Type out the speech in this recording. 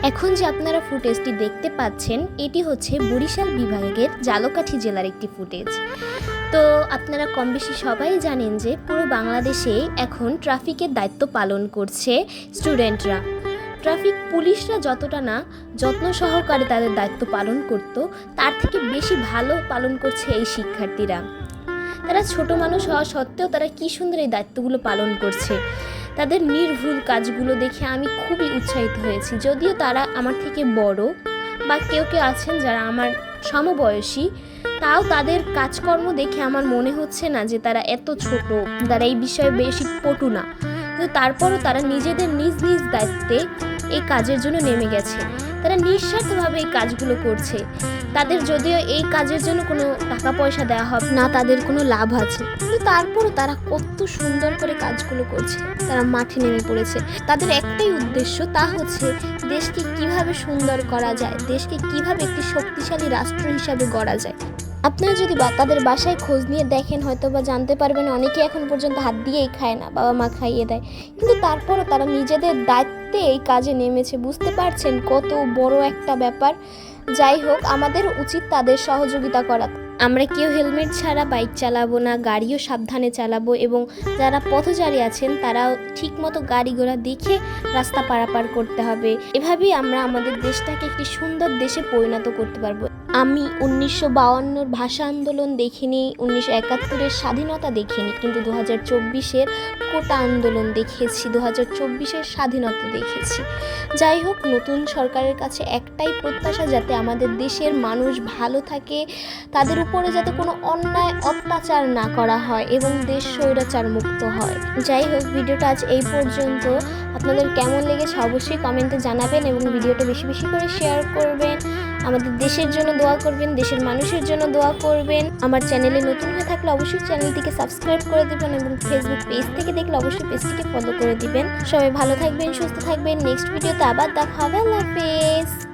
এখন যে আপনারা ফুটেজটি দেখতে পাচ্ছেন এটি হচ্ছে বরিশাল বিভাগের ঝালকাঠি জেলার একটি ফুটেজ। তো আপনারা কম বেশি সবাই জানেন যে পুরো বাংলাদেশে এখন ট্রাফিকের দায়িত্ব পালন করছে স্টুডেন্টরা। ট্রাফিক পুলিশরা যতটা না যত্ন সহকারে তাদের দায়িত্ব পালন করত, তার থেকে বেশি ভালো পালন করছে এই শিক্ষার্থীরা। তারা ছোট মানুষ হওয়া সত্ত্বেও তারা কী সুন্দর এই দায়িত্বগুলো পালন করছে। তাদের নির্ভুল কাজগুলো দেখে আমি খুবই উৎসাহিত হয়েছি। যদিও তারা আমার থেকে বড় বা কেউ কেউ আছেন যারা আমার সমবয়সী, তাও তাদের কাজকর্ম দেখে আমার মনে হচ্ছে না যে তারা এত ছোট, তারা এই বিষয়ে বেশি পটু না। কিন্তু তারপরও তারা নিজেদের নিজ নিজ দায়িত্বে এই কাজের জন্য নেমে গেছে। তারা নিঃস্বার্থভাবে এই কাজগুলো করছে। তাদের যদিও এই কাজের জন্য কোনো টাকা পয়সা দেওয়া হবে না, তাদের কোনো লাভ আছে, কিন্তু তারপরও তারা কত সুন্দর করে কাজগুলো করছে। তারা মাঠে নেমে পড়েছে। তাদের একটাই উদ্দেশ্য, তা হচ্ছে দেশকে কিভাবে সুন্দর করা যায়, দেশকে কিভাবে একটি শক্তিশালী রাষ্ট্র হিসাবে গড়া যায়। আপনারা যদি তাদের বাসায় খোঁজ নিয়ে দেখেন হয়তো বা জানতে পারবেন অনেকে এখন পর্যন্ত হাত দিয়েই খায় না, বাবা মা খাইয়ে দেয়, কিন্তু তারপরও তারা নিজেদের দায়িত্বে এই কাজে নেমেছে। বুঝতে পারছেন কত বড় একটা ব্যাপার। যাই হোক, আমাদের উচিত তাদের সহযোগিতা করা। আমরা কেউ হেলমেট ছাড়া বাইক চালাবো না, গাড়িও সাবধানে চালাবো, এবং যারা পথচারী আছেন তারাও ঠিকমতো গাড়ি ঘোড়া দেখে রাস্তা পারাপার করতে হবে। এভাবেই আমরা আমাদের দেশটাকে একটি সুন্দর দেশে পরিণত করতে পারবো। আমি 1952 ভাষা আন্দোলন দেখিনি, 1971 স্বাধীনতা দেখিনি, কিন্তু 2024 কোটা আন্দোলন দেখেছি, 2024 স্বাধীনতা দেখেছি। যাই হোক, নতুন সরকারের কাছে একটাই প্রত্যাশা, যাতে আমাদের দেশের মানুষ ভালো থাকে, তাদের উপরে যাতে কোনো অন্যায় অত্যাচার না করা হয় এবং দেশ স্বৈরাচার মুক্ত হয়। যাই হোক, ভিডিওটা আজ এই পর্যন্ত। আপনাদের কেমন লেগেছে অবশ্যই কমেন্টে জানাবেন এবং ভিডিওটা বেশি বেশি করে শেয়ার করবেন। আমাদের দেশের জন্য দোয়া করবেন, দেশের মানুষের জন্য দোয়া করবেন। আমার চ্যানেলে নতুন হয়ে থাকলে অবশ্যই চ্যানেলটিকে সাবস্ক্রাইব করে দেবেন এবং ফেসবুক পেজ থেকে দেখলে অবশ্যই পেজটিকে ফলো করে দিবেন। সবাই ভালো থাকবেন, সুস্থ থাকবেন। নেক্সট ভিডিওতে আবার দেখা হবে। আল্লাহ হাফেজ।